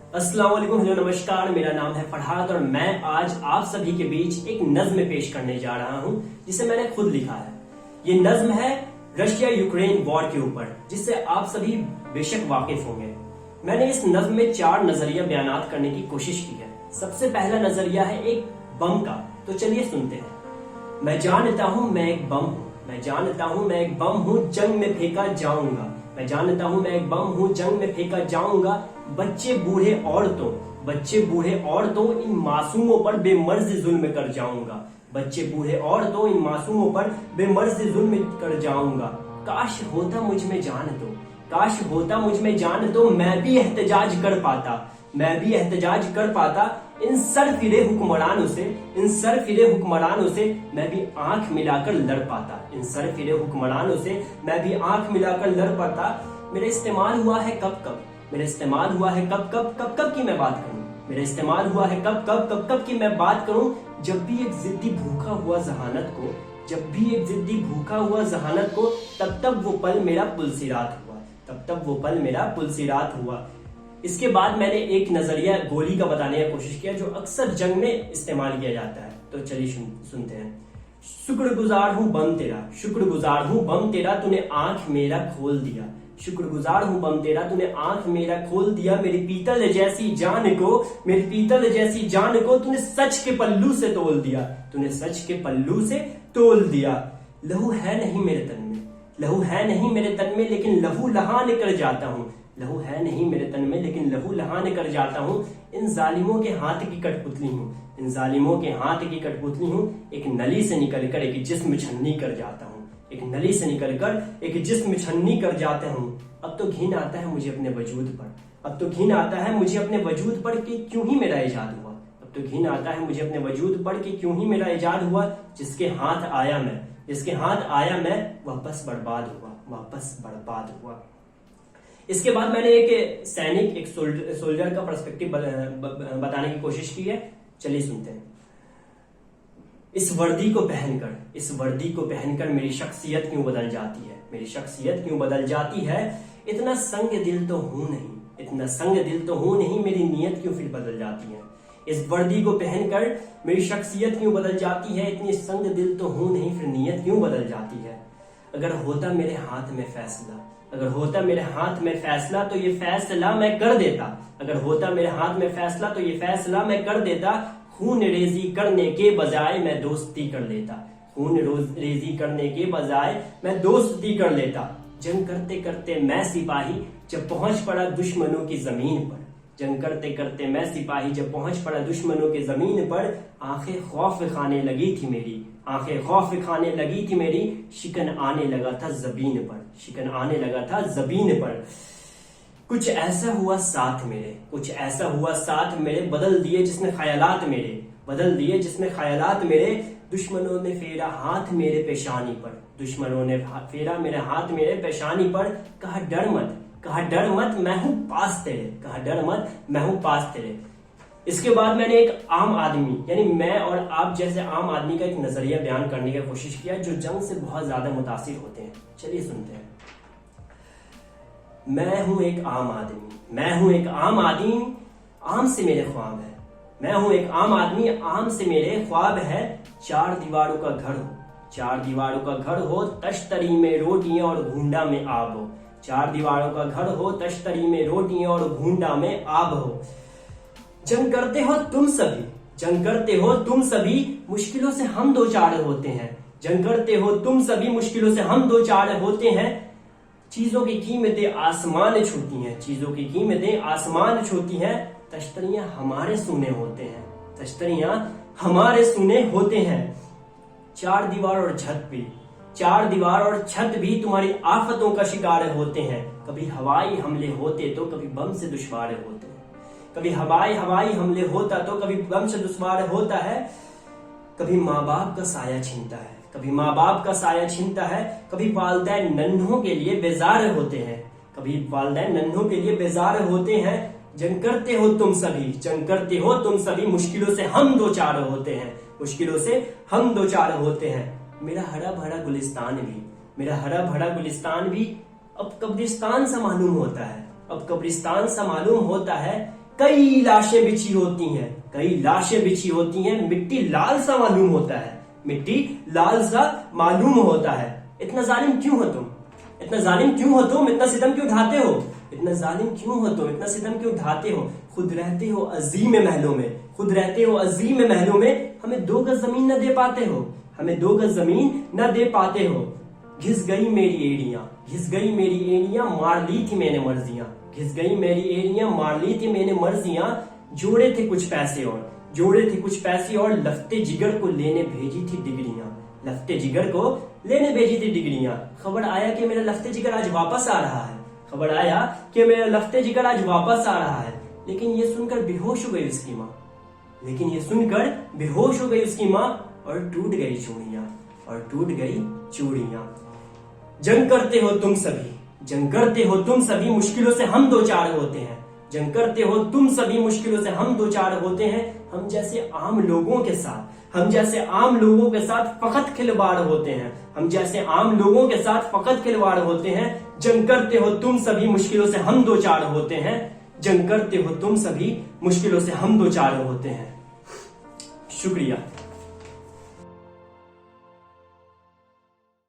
अस्सलाम वालेकुम, हेलो, नमस्कार। मेरा नाम है फरहाद और मैं आज आप सभी के बीच एक नज्म पेश करने जा रहा हूं जिसे मैंने खुद लिखा है। ये नज्म है रशिया यूक्रेन वॉर के ऊपर, जिससे आप सभी बेशक वाकिफ होंगे। मैंने इस नज्म में 4 नजरिया बयानात करने की कोशिश की है। सबसे पहला नजरिया है एक बम का, तो चलिए सुनते हैं। मैं जानता हूं मैं एक बम हूं, मैं जानता हूं मैं एक बम हूं, जंग में फेंका जाऊंगा। मैं जानता हूं मैं एक बम हूं, जंग में फेंका जाऊंगा। बच्चे बूढ़े औरतों इन मासूमों पर बेमर्ज जुल्म कर जाऊंगा। बच्चे बूढ़े औरतों इन मासूमों पर बेमर्ज जुल्म कर जाऊंगा। काश होता मुझ में जान दो, काश होता मुझ में जान दो, मैं भी एहतजाज कर पाता, मैं भी एहतजाज कर पाता। इन सरफिरे हुक्मरानों से, इन सरफिरे हुक्मरानों से मैं भी आंख मिलाकर लड़ पाता। इन सरफिरे हुक्मरानों से मैं भी आंख मिलाकर लड़ पाता। मेरा इस्तेमाल हुआ है कब कब, मेरा इस्तेमाल हुआ है कब कब, कब कब की मैं बात करूं। मेरा इस्तेमाल हुआ है कब कब, कब कब की मैं बात करूं। जब भी एक जिद्दी भूखा हुआ जहानत को, जब भी एक जिद्दी भूखा हुआ जहानत को, तब तब वो पल मेरा पुलसिरात हुआ, तब तब वो पल मेरा पुलसिरात हुआ। इसके बाद मैंने एक नजरिया गोली का बताने की कोशिश किया जो अक्सर जंग में इस्तेमाल किया जाता है। तो चलिए सुनते हैं। शुक्रगुजार हूं बम तेरा, शुक्रगुजार हूं बम तेरा, तूने आंख मेरा खोल दिया। शुक्रगुजार हूं बम तेरा, तूने आंख मेरा खोल दिया। मेरी पीतल जैसी जान को, मेरी पीतल जैसी जान को तूने सच के पल्लू से तोल दिया, तूने सच के पल्लू से तोल दिया। लहू है नहीं मेरे तन में, लहू है नहीं मेरे तन में, लेकिन लहू लहान कर जाता हूं। लहू है नहीं मेरे तन में, लेकिन लहू लहान कर जाता हूं। इन जालिमों के हाथ की कठपुतली हूं, इन जालिमों के हाथ की कठपुतली हूं। एक नली से निकलकर एक जिस्म छन्नी कर जाता हूं, एक नली से निकलकर एक जिस्म छन्नी कर जाता हूं। अब तो घिन आता है मुझे अपने वजूद पर, अब तो घिन आता है मुझे अपने वजूद पर कि क्यों ही मेरा इजाद हुआ। अब तो घिन आता है मुझे अपने वजूद पर कि क्यों ही मेरा इजाद हुआ। जिसके हाथ आया मैं, जिसके हाथ आया मैं, वापस बर्बाद हुआ, वापस बर्बाद हुआ। इसके बाद मैंने एक सैनिक, एक सोल्जर का पर्सपेक्टिव बताने की कोशिश की है। चलिए सुनते हैं। इस वर्दी को पहनकर, इस वर्दी को पहनकर मेरी शख्सियत क्यों बदल जाती है, मेरी शख्सियत क्यों बदल जाती है। इतना संग दिल तो हूं नहीं, इतना संग दिल तो हूं नहीं, मेरी नीयत क्यों फिर बदल जाती है। इस वर्दी को पहनकर मेरी शख्सियत क्यों बदल जाती है, इतनी संग दिल तो हूं नहीं, फिर नीयत क्यों बदल जाती है। अगर होता मेरे हाथ में फैसला, अगर होता मेरे हाथ में फैसला तो ये फैसला मैं कर देता। अगर होता मेरे हाथ में फैसला तो ये फैसला मैं कर देता। खून रेजी करने के बजाय मैं दोस्ती कर लेता, खून रेजी करने के बजाय मैं दोस्ती कर लेता। जंग करते करते मैं सिपाही जब पहुंच पड़ा दुश्मनों की जमीन पर, जंग करते करते मैं सिपाही जब पहुंच पड़ा दुश्मनों के जमीन पर। आंखें खौफ खाने लगी थी मेरी, आंखें खौफ खाने लगी थी मेरी। शिकन आने लगा था जबीन पर, शिकन आने लगा था जबीन पर। कुछ ऐसा हुआ साथ मेरे, कुछ ऐसा हुआ साथ मेरे, बदल दिए जिसने ख्यालात मेरे, बदल दिए जिसने ख्यालात मेरे। दुश्मनों ने फेरा हाथ मेरे पेशानी पर, दुश्मनों ने फेरा मेरे हाथ मेरे पेशानी पर। कहा डर मत, कहा डर मत, मैं हूं पास तेरे, कहा डर मत, मैं हूं पास तेरे। इसके बाद मैंने एक आम आदमी, यानी मैं और आप जैसे आम आदमी का एक नजरिया बयान करने की कोशिश किया जो जंग से बहुत ज्यादा मुतासिर होते हैं। चलिए सुनते हैं। मैं हूं एक आम आदमी, मैं हूं एक आम आदमी, आम से मेरे ख्वाब है। मैं हूं एक आम आदमी, आम से मेरे ख्वाब है। 4 दीवारों का घर हो, 4 दीवारों का घर हो, तश्तरी में रोटियां और घूंडा में आब हो। 4 दीवारों का घर हो, तश्तरी में रोटियां और घूंडा में आब हो। जंग करते हो तुम सभी, जंग करते हो तुम सभी, मुश्किलों से हम दो चार होते हैं। जंग करते हो तुम सभी, मुश्किलों से हम दो चार होते हैं। चीजों की कीमतें आसमान छूती हैं, चीजों की कीमतें आसमान छूती हैं। तश्तरियां हमारे सुने होते हैं, तश्तरियां हमारे सुने होते हैं। 4 दीवार और छत भी, 4 दीवार और छत भी तुम्हारी आफतों का शिकार होते हैं। कभी हवाई हमले होते तो कभी बम से दुश्वार होते हैं, कभी हवाई हमले होता तो कभी बम से दुश्वार होता है। कभी माँ बाप का साया छीनता है, कभी माँ बाप का साया छीनता है। कभी वालिदैन नन्हों के लिए बेजार होते हैं, कभी वालिदैन नन्हों के लिए बेजार होते हैं। जंग करते हो तुम सभी, जंग करते हो तुम सभी, मुश्किलों से हम दो चार होते हैं, मुश्किलों से हम दो चार होते हैं। मेरा हरा भरा गुलिस्तान भी, मेरा हरा भरा गुलिस्तान भी अब कब्रिस्तान सा मालूम होता है, अब कब्रिस्तान सा मालूम होता है। कई लाशें बिछी होती हैं, कई लाशें बिछी होती हैं, मिट्टी लाल सा मालूम होता है, मिट्टी लाल सा मालूम होता है। इतना जालिम क्यों हो तुम, इतना जालिम क्यों हो तुम, इतना सितम क्यों ढाते हो, इतना जालिम क्यों हो तुम, इतना सितम क्यों ढाते हो। खुद रहते हो अजीम महलों में, खुद रहते हो अजीम महलों में, हमें 2 गज जमीन न दे पाते हो, हमें 2 गज जमीन न दे पाते हो। घिस गई मेरी एड़ियां, घिस गई मेरी एड़ियां, मार ली थी मैंने मर्जियां, घिस गई मेरी एड़ियां, मार ली थी मैंने मर्जियां। जोड़े थे कुछ पैसे और, जोड़े थे कुछ पैसे और, लफ्ते जिगर को लेने भेजी थी डिग्रियां, लफ्ते जिगर को लेने भेजी थी डिग्रियां। खबर आया कि मेरा लफ्ते जिगर आज वापस आ रहा है, खबर आया कि मेरा लफ्ते जिगर आज वापस आ रहा है। लेकिन ये सुनकर बेहोश हो गई उसकी माँ, लेकिन ये सुनकर बेहोश हो गई उसकी माँ, और टूट गई चूड़ियां, और टूट गई चूड़ियां। जंग करते हो तुम सभी, जंग करते हो तुम सभी, मुश्किलों से हम 2-4 होते हैं, जंग करते हो तुम सभी, मुश्किलों से हम 2-4 होते हैं। हम जैसे आम लोगों के साथ, हम जैसे आम लोगों के साथ फकत खिलवाड़ होते हैं, हम जैसे आम लोगों के साथ फकत खिलवाड़ होते हैं। जंग करते हो तुम सभी, मुश्किलों से हम 2-4 होते हैं, जंग करते हो तुम सभी, मुश्किलों से हम 2-4 होते हैं। शुक्रिया।